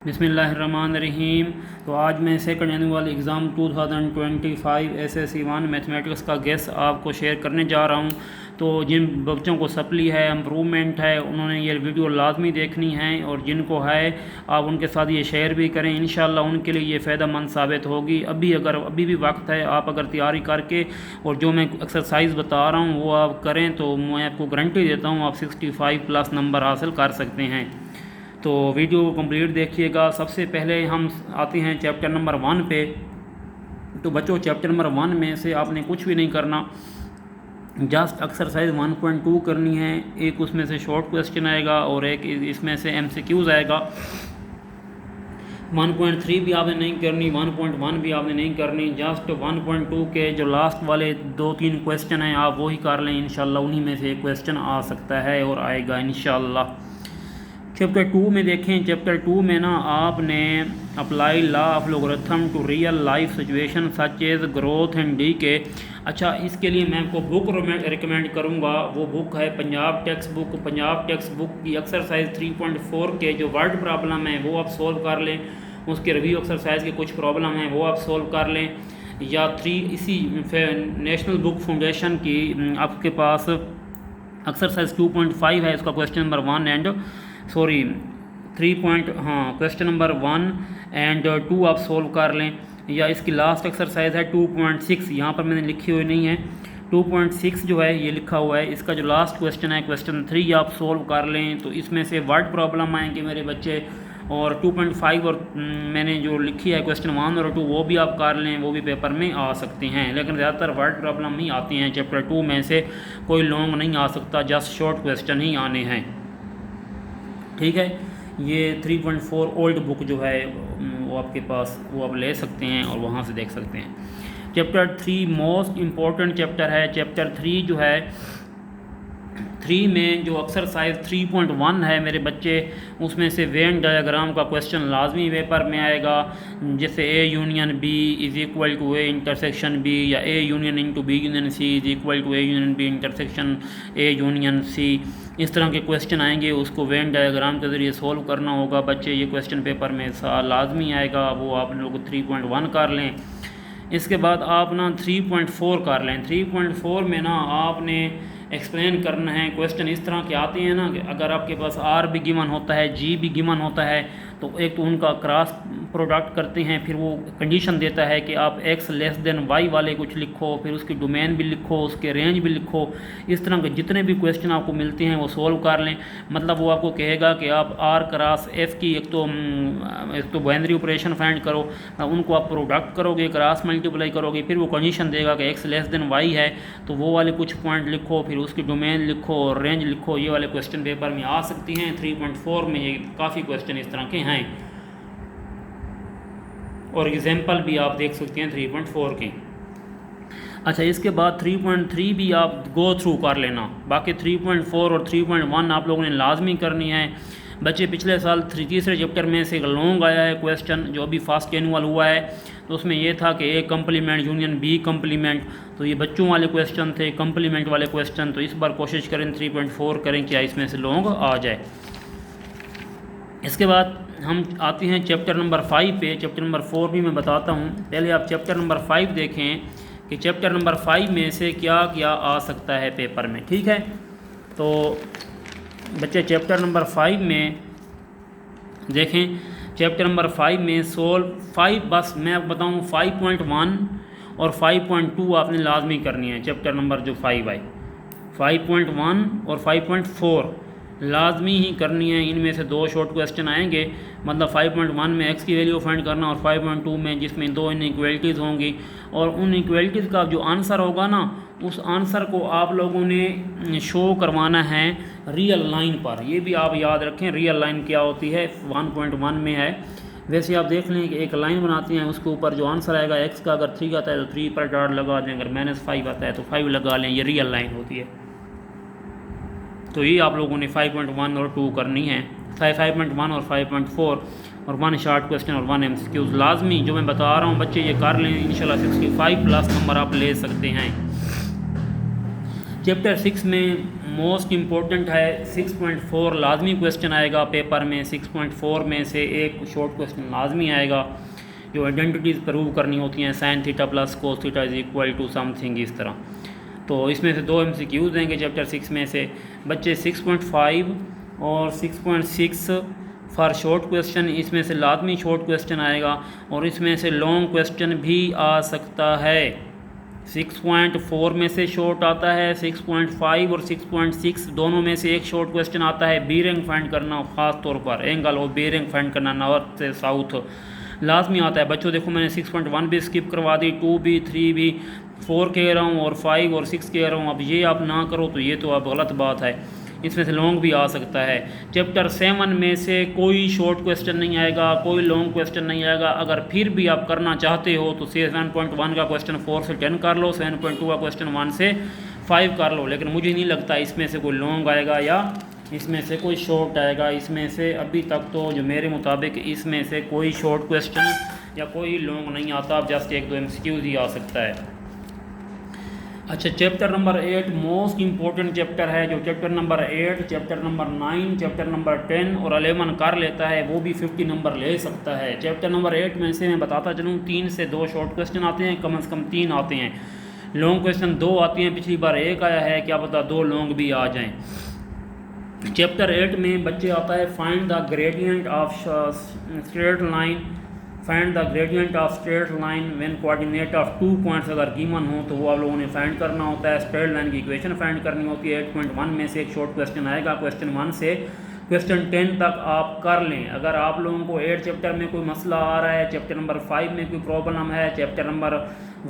बिस्मिल्लाहिर्रहमानिर्रहीम। तो आज मैं second annual exam 2025 SSC 1 mathematics का गेस आपको शेयर करने जा रहा हूं। तो जिन बच्चों को सप्ली है, इम्प्रूवमेंट है, उन्होंने ये वीडियो लाजमी देखनी है और जिनको है आप उनके साथ ये शेयर भी करें। इंशाल्लाह उनके लिए ये फ़ायदेमंद साबित होगी। अभी भी वक्त है, आप अगर तैयारी करके और जो मैं एक्सरसाइज बता रहा हूँ वो आप करें तो मैं आपको गारंटी देता हूँ आप 65+ नंबर हासिल कर सकते हैं। तो वीडियो को कंप्लीट देखिएगा। सबसे पहले हम आते हैं चैप्टर नंबर 1 पे। तो बच्चों चैप्टर नंबर 1 में से आपने कुछ भी नहीं करना, जस्ट एक्सरसाइज 1.2 करनी है। एक उसमें से शॉर्ट क्वेश्चन आएगा और एक इसमें से MCQs आएगा। 1.3 भी आपने नहीं करनी, 1.1 भी आपने नहीं करनी। जस्ट 1.2 के जो लास्ट वाले 2-3 क्वेश्चन हैं आप वही कर लें। इंशाल्लाह उन्हीं में से एक क्वेश्चन आ सकता है और आएगा इंशाल्लाह। चैप्टर 2 में देखें। चैप्टर 2 में ना आपने apply law of logarithm to real life situation such as growth and decay. अच्छा, इसके लिए मैं आपको बुक रिकमेंड करूँगा। वो बुक है Punjab text book. Punjab text book की एक्सरसाइज 3.4 के जो वर्ड प्रॉब्लम है वो आप सोल्व कर लें। उसके रिव्यू एक्सरसाइज के कुछ प्रॉब्लम हैं वो आप सोल्व कर लें। या इसी नेशनल बुक फाउंडेशन की आपके पास एक्सरसाइज 2.5 है, इसका question number 1 and 3 question number 1 and 2 आप सोल्व कर लें। या इसकी लास्ट एक्सरसाइज है 2.6, यहाँ पर मैंने लिखी हुई नहीं है। 2.6 जो है ये लिखा हुआ है, इसका जो लास्ट क्वेश्चन है क्वेश्चन 3 आप सोल्व कर लें। तो इसमें से वर्ड प्रॉब्लम आएंगे मेरे बच्चे। और 2.5 और मैंने जो लिखी है क्वेश्चन 1 और 2 वो भी आप कर लें, वो भी पेपर में आ सकते हैं। लेकिन ज़्यादातर वर्ड प्रॉब्लम ही आती हैं चैप्टर 2 में से, कोई लॉन्ग नहीं आ सकता, जस्ट शॉर्ट क्वेश्चन ही आने हैं। ठीक है, ये 3.4 ओल्ड बुक जो है वो आपके पास, वो आप ले सकते हैं और वहाँ से देख सकते हैं। चैप्टर 3 मोस्ट इम्पॉर्टेंट चैप्टर है। चैप्टर 3 जो है 3 में जो एक्सरसाइज 3.1 है मेरे बच्चे, उसमें से वेन डायग्राम का क्वेश्चन लाजमी पेपर में आएगा। जैसे A union B is equal to A intersection B, या A union into B union C is equal to A union B intersection A union C। इस तरह के क्वेश्चन आएंगे, उसको वेन डायग्राम के ज़रिए सोल्व करना होगा बच्चे। ये क्वेश्चन पेपर में लाजमी आएगा, वो आप लोग 3.1 कर लें। इसके बाद आप ना 3.4 कर लें। 3.4 में ना आपने एक्सप्लेन करना है। क्वेश्चन इस तरह के आते हैं ना कि अगर आपके पास R भी गिवन होता है, G भी गिवन होता है, तो एक तो उनका क्रॉस प्रोडक्ट करते हैं, फिर वो कंडीशन देता है कि आप x लेस देन y वाले कुछ लिखो, फिर उसकी डोमेन भी लिखो, उसके रेंज भी लिखो। इस तरह के जितने भी क्वेश्चन आपको मिलते हैं वो सोल्व कर लें। मतलब वो आपको कहेगा कि आप R क्रॉस F की एक तो बाइनरी ऑपरेशन फाइंड करो, उनको आप प्रोडक्ट करोगे, क्रॉस मल्टीप्लाई करोगे, फिर वो कंडीशन देगा कि x लेस देन y है तो वो वाले कुछ पॉइंट लिखो, फिर उसकी डोमेन लिखो और रेंज लिखो। ये वाले क्वेश्चन पेपर में आ सकती हैं। 3.4 में ये काफ़ी क्वेश्चन इस तरह के हैं और एग्जाम्पल भी आप देख सकते हैं 3.4 की। अच्छा, इसके बाद 3.3 भी आप गो थ्रू कर लेना। बाकी 3.4 और 3.1 आप लोगों ने लाजमी करनी है बच्चे। पिछले साल तीसरे चैप्टर में से एक लॉन्ग आया है क्वेश्चन जो अभी फर्स्ट एनुअल हुआ है, तो उसमें ये था कि A complement union B complement. तो ये बच्चों वाले क्वेश्चन थे, कम्प्लीमेंट वाले क्वेश्चन। तो इस बार कोशिश करें 3.4 करें, क्या इसमें से लॉन्ग आ जाए। इसके बाद हम आते हैं चैप्टर नंबर 5 पे। चैप्टर नंबर 4 भी मैं बताता हूँ, पहले आप चैप्टर नंबर 5 देखें कि चैप्टर नंबर 5 में से क्या क्या आ सकता है पेपर में। ठीक है, तो बच्चे चैप्टर नंबर 5 में देखें। चैप्टर नंबर 5 में सोल्व 5, बस मैं आपको बताऊँ 5.1 और 5.2 आपने लाजमी करनी है। चैप्टर नंबर जो 5 है 5.1 और 5.4 लाजमी ही करनी है। इनमें से 2 शॉर्ट क्वेश्चन आएंगे। मतलब 5.1 में x की वैल्यू फाइंड करना और 5.2 में जिसमें 2 इनइक्वालिटीज़ होंगी, और उन इक्वालिटीज़ का जो आंसर होगा ना उस आंसर को आप लोगों ने शो करवाना है रियल लाइन पर। ये भी आप याद रखें, रियल लाइन क्या होती है 1.1 में है। वैसे आप देख लें कि एक लाइन बनाते हैं, उसके ऊपर जो आंसर आएगा x का अगर 3 आता है तो 3 पर डॉट लगा दें, अगर -5 आता है तो 5 लगा लें। ये रियल लाइन होती है। तो ये आप लोगों ने 5.1 और 2 करनी है। 5.1 और 5.4 और 1 शॉर्ट क्वेश्चन और 1 MCQs लाजमी जो मैं बता रहा हूँ बच्चे ये कर लें। इंशाल्लाह 65+ नंबर आप ले सकते हैं। चैप्टर 6 में मोस्ट इम्पोर्टेंट है 6.4 लाजमी क्वेश्चन आएगा पेपर में। 6.4 में से एक शॉर्ट क्वेश्चन लाजमी आएगा जो आइडेंटिटीज़ प्रूव करनी होती हैं, sine theta plus cos theta is equal to something, इस तरह। तो इसमें से 2 MCQs देंगे चैप्टर 6 में से। बच्चे 6.5 और 6.6 फॉर शॉर्ट क्वेश्चन, इसमें से लाजमी शॉर्ट क्वेश्चन आएगा और इसमें से लॉन्ग क्वेश्चन भी आ सकता है। 6.4 में से शॉर्ट आता है, 6.5 और 6.6 दोनों में से एक शॉर्ट क्वेश्चन आता है। बेयरिंग फाइंड करना, ख़ास तौर पर एंगल और बेयरिंग फाइंड करना नॉर्थ से साउथ लाजमी आता है। बच्चों देखो मैंने 6.1 भी स्किप करवा दी, 2 भी, 3 भी, 4 कह रहा हूँ और 5 और 6 कह रहा हूँ। अब ये आप ना करो तो ये तो अब गलत बात है। इसमें से लॉन्ग भी आ सकता है। चैप्टर 7 में से कोई शॉर्ट क्वेश्चन नहीं आएगा, कोई लॉन्ग क्वेश्चन नहीं आएगा। अगर फिर भी आप करना चाहते हो तो 7.1 का क्वेश्चन 4 से 10 कर लो, 7.2 का क्वेश्चन 1 से 5 कर लो। लेकिन मुझे नहीं लगता इसमें से कोई लॉन्ग आएगा या इसमें से कोई शॉर्ट आएगा। इसमें से अभी तक तो जो मेरे मुताबिक इसमें से कोई शॉर्ट क्वेश्चन या कोई लॉन्ग नहीं आता, जस्ट 1-2 MCQs ही आ सकता है। अच्छा, chapter number 8 most important chapter है। जो chapter number 8, chapter number 9, chapter number 10 और 11 कर लेता है वो भी 50 नंबर ले सकता है। चैप्टर नंबर 8 में से मैं बताता चलूँ 3 से 2 शॉर्ट क्वेश्चन आते हैं, कम से कम 3 आते हैं। लॉन्ग क्वेश्चन 2 आते हैं, पिछली बार 1 आया है, क्या पता 2 लॉन्ग भी आ जाएँ। चैप्टर 8 में बच्चे आता है find the gradient of straight line, find the gradient of straight line when coordinate of 2 points अगर गिवन हो तो वो आप लोगों ने फाइंड करना होता है। स्ट्रेट लाइन की इक्वेशन फाइंड करनी होती है। 8.1 में से एक शॉर्ट क्वेश्चन आएगा, क्वेश्चन 1 से क्वेश्चन 10 तक आप कर लें। अगर आप लोगों को 8 चैप्टर में कोई मसला आ रहा है, चैप्टर नंबर 5 में कोई प्रॉब्लम है, चैप्टर नंबर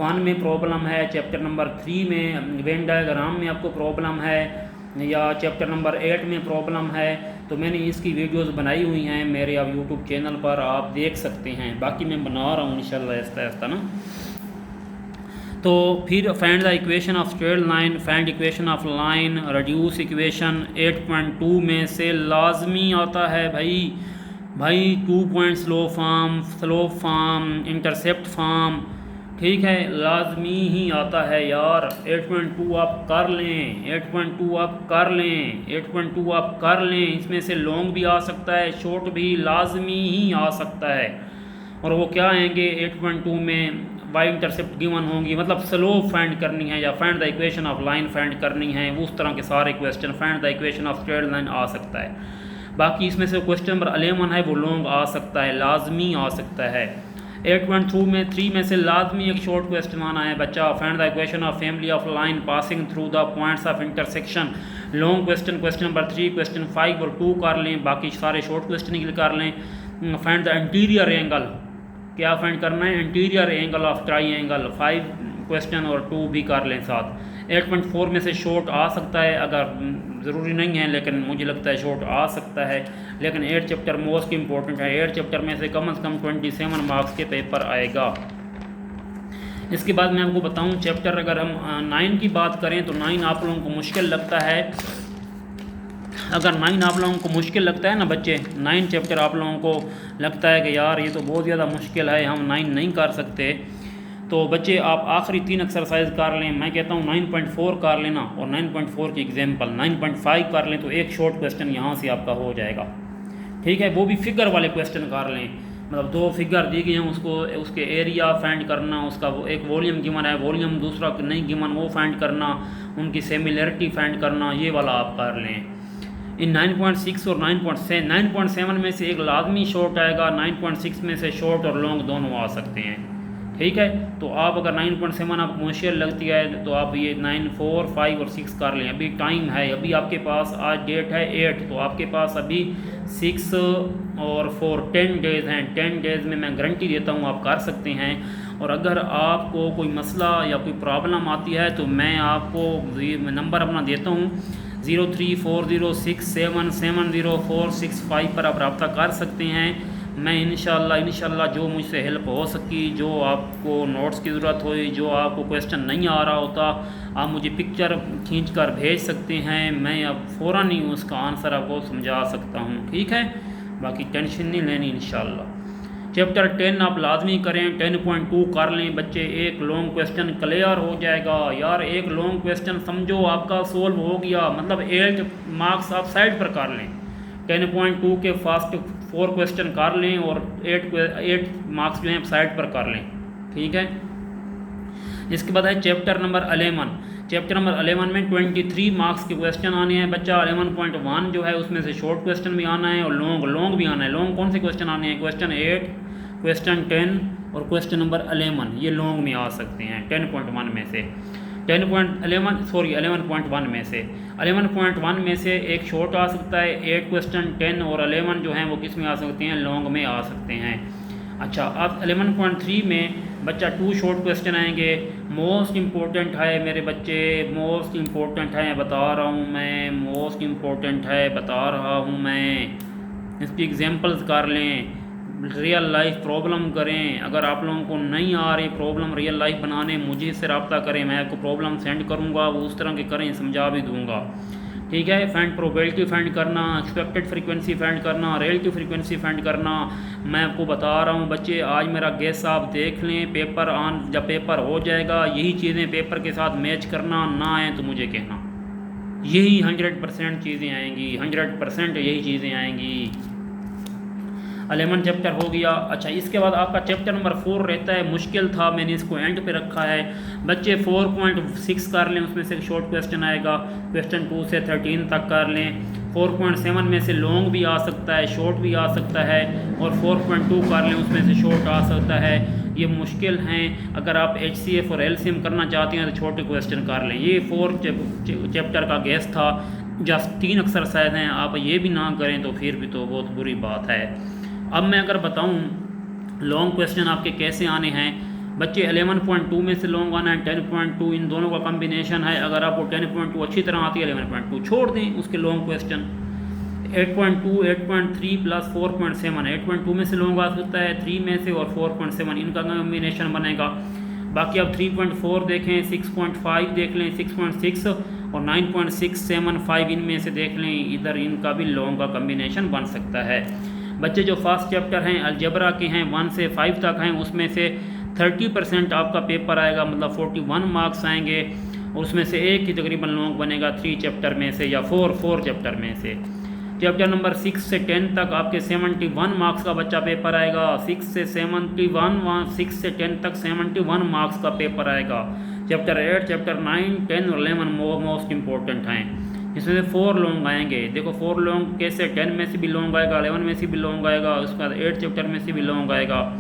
1 में प्रॉब्लम है, चैप्टर नंबर 3 में वेन डायग्राम में आपको प्रॉब्लम है, या चैप्टर नंबर 8 में प्रॉब्लम है, तो मैंने इसकी वीडियोस बनाई हुई हैं मेरे अब यूट्यूब चैनल पर, आप देख सकते हैं। बाकी मैं बना रहा हूँ इंशाल्लाह आहिस्ता ना। तो फिर find the equation of straight line, find equation of line, reduce equation 8.2 में से लाजमी आता है भाई 2 point slope form, intercept form, ठीक है, लाजमी ही आता है यार। 8.2 आप कर लें, 8.2 आप कर लें, 8.2 आप कर लें। इसमें से लॉन्ग भी आ सकता है, शॉर्ट भी लाजमी ही आ सकता है। और वो क्या आएंगे 8.2 में, वाई इंटरसेप्ट गिवन होंगी, मतलब स्लोप फाइंड करनी है या find the equation of line find करनी है, उस तरह के सारे question, find the equation of straight line आ सकता है। बाकी इसमें से क्वेश्चन नंबर 11 है वो लॉन्ग आ सकता है, लाजमी आ सकता है। 8.3 में से लाजमी एक शॉर्ट क्वेश्चन आना है बच्चा, find the equation of family of line passing through the points of intersection. Long question question number 3, question 5 और 2 कर लें, बाकी सारे शॉर्ट क्वेश्चन निकल कर लें। फाइंड द इंटीरियर एंगल, क्या फाइंड करना है, interior angle of triangle, 5 question और 2 भी कर लें साथ। 8.4 में से शॉर्ट आ सकता है, अगर ज़रूरी नहीं है लेकिन मुझे लगता है शॉर्ट आ सकता है। लेकिन 8 चैप्टर मोस्ट इंपॉर्टेंट है, 8 चैप्टर में से कम 27 मार्क्स के पेपर आएगा। इसके बाद मैं आपको बताऊं चैप्टर, अगर हम 9 की बात करें तो 9 आप लोगों को मुश्किल लगता है। अगर 9 आप लोगों को मुश्किल लगता है ना बच्चे, 9 चैप्टर आप लोगों को लगता है कि यार ये तो बहुत ज़्यादा मुश्किल है, हम 9 नहीं कर सकते, तो बच्चे आप आखिरी 3 एक्सरसाइज कर लें। मैं कहता हूँ 9.4 कर लेना, और 9.4 की एग्जाम्पल 9.5 कर लें तो एक शॉर्ट क्वेश्चन यहाँ से आपका हो जाएगा, ठीक है। वो भी फिगर वाले क्वेश्चन कर लें, मतलब 2 फिगर दी गई हैं, उसको उसके एरिया फाइंड करना, उसका वो एक वॉल्यूम गिवन है, वॉल्यूम दूसरा नहीं गिवन वो फाइंड करना, उनकी सिमिलरिटी फाइंड करना, ये वाला आप कर लें। इन 9.6 और 9.7 में से एक लाजमी शॉर्ट आएगा, 9.6 में से शॉर्ट और लॉन्ग दोनों आ सकते हैं, ठीक है। तो आप अगर 9.7 आपको मुश्किल लगती है तो आप ये 9, 4, 5 और 6 कर लें। अभी टाइम है, अभी आपके पास आज डेट है 8, तो आपके पास अभी 6 और 4 10 डेज़ हैं। 10 डेज़ में मैं गारंटी देता हूँ आप कर सकते हैं। और अगर आपको कोई मसला या कोई प्रॉब्लम आती है तो मैं आपको नंबर अपना देता हूँ 0340677046 पर आप रब्ता कर सकते हैं। मैं इंशाल्लाह जो मुझसे हेल्प हो सकी, जो आपको नोट्स की ज़रूरत हो, जो आपको क्वेश्चन नहीं आ रहा होता, आप मुझे पिक्चर खींचकर भेज सकते हैं, मैं अब फ़ौरन ही उसका आंसर आपको समझा सकता हूँ, ठीक है। बाकी टेंशन नहीं लेनी इंशाल्लाह। चैप्टर 10 आप लाजमी करें, 10.2 कर लें बच्चे, एक लॉन्ग क्वेश्चन क्लियर हो जाएगा यार। एक लॉन्ग क्वेश्चन समझो आपका सोल्व हो गया, मतलब 8 मार्क्स आप साइड पर कर लें। 10.2 के फर्स्ट 4 क्वेश्चन कर लें और 8 मार्क्स जो हैं साइड पर कर लें, ठीक है। इसके बाद है चैप्टर नंबर 11। चैप्टर नंबर 11 में 23 मार्क्स के क्वेश्चन आने हैं बच्चा। 11.1 जो है उसमें से शॉर्ट क्वेश्चन भी आना है और लॉन्ग भी आना है। लॉन्ग कौन से क्वेश्चन आने हैं? क्वेश्चन 8, क्वेश्चन 10 और क्वेश्चन नंबर 11, ये लॉन्ग में आ सकते हैं 10.1 में से। 11.1 में से 11.1 में से एक शॉर्ट आ सकता है, 8 क्वेश्चन 10 और 11 जो हैं वो किस में आ सकते हैं? लॉन्ग में आ सकते हैं। अच्छा, अब 11.3 में बच्चा 2 शॉर्ट क्वेश्चन आएंगे। मोस्ट इम्पोर्टेंट है मेरे बच्चे, मोस्ट इम्पोर्टेंट है बता रहा हूँ मैं, मोस्ट इम्पोर्टेंट है बता रहा हूँ मैं। इसकी एग्जांपल्स कर लें, रियल लाइफ प्रॉब्लम करें। अगर आप लोगों को नहीं आ रही प्रॉब्लम रियल लाइफ बनाने, मुझे से रब्ता करें, मैं आपको प्रॉब्लम सेंड करूँगा, वो उस तरह के करें, समझा भी दूँगा, ठीक है। फाइंड प्रोबेबिलिटी फाइंड करना, एक्सपेक्टेड फ्रीक्वेंसी फाइंड करना, रिलेटिव फ्रीक्वेंसी फाइंड करना। मैं आपको बता रहा हूँ बच्चे, आज मेरा गेस आप देख लें, पेपर ऑन जब पेपर हो जाएगा यही चीज़ें पेपर के साथ मैच करना, ना आए तो मुझे कहना, यही 100% चीज़ें आएंगी, 100% यही चीज़ें आएंगी। 11 चैप्टर हो गया। अच्छा, इसके बाद आपका चैप्टर नंबर 4 रहता है, मुश्किल था मैंने इसको एंड पे रखा है बच्चे। 4.6 कर लें, उसमें से शॉर्ट क्वेश्चन आएगा, क्वेश्चन 2 से 13 तक कर लें। 4.7 में से लॉन्ग भी आ सकता है, शॉर्ट भी आ सकता है, और 4.2 कर लें, उसमें से शॉर्ट आ सकता है। ये मुश्किल हैं, अगर आप HCF और LCM करना चाहते हैं तो छोटे क्वेश्चन कर लें। ये 4 चैप्टर का गेस था, जस्ट 3 एक्सरसाइज हैं, आप ये भी ना करें तो फिर भी तो बहुत बुरी बात है। अब मैं अगर बताऊं लॉन्ग क्वेश्चन आपके कैसे आने हैं बच्चे, 11.2 में से लॉन्ग आना है, 10.2, इन दोनों का कॉम्बिनेशन है। अगर आपको 10.2 अच्छी तरह आती है, 11.2 छोड़ दें, उसके लॉन्ग क्वेश्चन 8.2, 8.3 प्लस 4.7, 8.2 में से लॉन्ग आ सकता है, 3 में से और 4.7, इनका कॉम्बिनेशन बनेगा। बाकी आप 3.4 देखें, 6.5 देख लें, 6.6 और 9.675 इनमें से देख लें, इधर इनका भी लॉन्ग का कॉम्बिनेशन बन सकता है। बच्चे जो फर्स्ट चैप्टर हैं अलजेब्रा के हैं, 1 से 5 तक हैं, उसमें से 30% आपका पेपर आएगा, मतलब 41 मार्क्स आएंगे, और उसमें से एक ही तकरीबन लॉन्ग बनेगा 3 चैप्टर में से या 4 चैप्टर में से। चैप्टर नंबर 6 से 10 तक आपके 71 मार्क्स का बच्चा पेपर आएगा। 6 से 10 तक 71 मार्क्स का पेपर आएगा। चैप्टर 8, चैप्टर 9, 10 और 11 मोस्ट इंपॉर्टेंट हैं, इसमें से 4 लॉन्ग आएंगे। देखो 4 लॉन्ग कैसे, 10 में से भी लॉन्ग आएगा, 11 में से भी लॉन्ग आएगा, उसके बाद 8 चैप्टर में से भी लॉन्ग आएगा,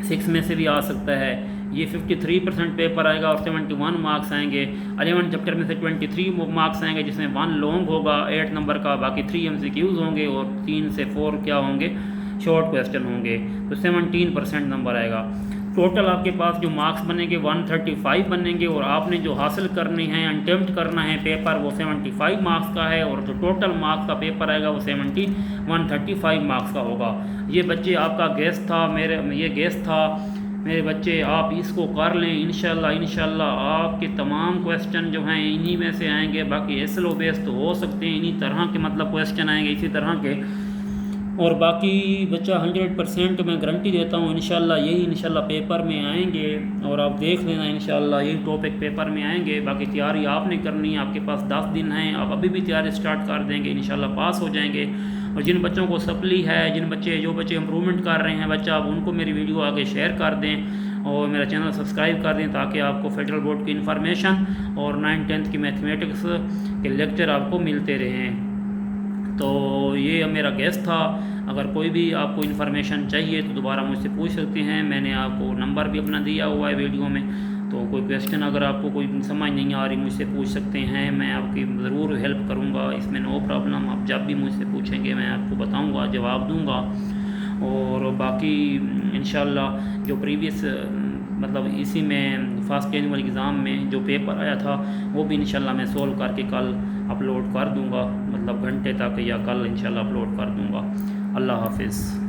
6 में से भी आ सकता है। ये 53% पेपर आएगा और 71 मार्क्स आएंगे। 11 चैप्टर में से 23 मार्क्स आएंगे, जिसमें 1 लॉन्ग होगा 8 नंबर का, बाकी 3 MCQs होंगे और 3 से 4 क्या होंगे, शॉर्ट क्वेश्चन होंगे, तो 17% नंबर आएगा। टोटल आपके पास जो मार्क्स बनेंगे 135 बनेंगे, और आपने जो हासिल करनी है, अटेम्प्ट करना है पेपर, वो 75 मार्क्स का है, और जो टोटल मार्क्स का पेपर आएगा वो 135 मार्क्स का होगा। ये बच्चे आपका गेस था, ये गेस था मेरे बच्चे, आप इसको कर लें, इंशाल्लाह आपके तमाम क्वेश्चन जो हैं इन्हीं में से आएंगे। बाकी SLO बेस तो हो सकते हैं, इन्हीं तरह के मतलब क्वेश्चन आएंगे इसी तरह के, और बाकी बच्चा 100% मैं गारंटी देता हूँ इंशाल्लाह पेपर में आएंगे, और आप देख लेना इंशाल्लाह यही टॉपिक पेपर में आएंगे। बाकी तैयारी आपने करनी है, आपके पास 10 दिन हैं, आप अभी भी तैयारी स्टार्ट कर देंगे, इंशाल्लाह पास हो जाएंगे। और जिन बच्चों को सप्ली है, जो बच्चे इम्प्रूवमेंट कर रहे हैं बच्चा, आप उनको मेरी वीडियो आगे शेयर कर दें और मेरा चैनल सब्सक्राइब कर दें, ताकि आपको फेडरल बोर्ड की इन्फॉर्मेशन और 9th-10th की मैथमेटिक्स के लेक्चर आपको मिलते रहें। तो ये मेरा गेस्ट था। अगर कोई भी आपको इन्फॉर्मेशन चाहिए तो दोबारा मुझसे पूछ सकते हैं, मैंने आपको नंबर भी अपना दिया हुआ है वीडियो में। तो कोई क्वेश्चन अगर आपको कोई समझ नहीं आ रही मुझसे पूछ सकते हैं, मैं आपकी ज़रूर हेल्प करूँगा, इसमें नो प्रॉब्लम। आप जब भी मुझसे पूछेंगे मैं आपको बताऊँगा, जवाब दूँगा। और बाकी इंशाल्लाह जो प्रीवियस मतलब इसी में फर्स्ट एनुअल एग्ज़ाम में जो पेपर आया था वो भी इंशाल्लाह मैं सोल्व करके कल अपलोड कर दूँगा, मतलब घंटे तक या कल इंशाल्लाह अपलोड कर दूँगा। अल्लाह हाफिज़।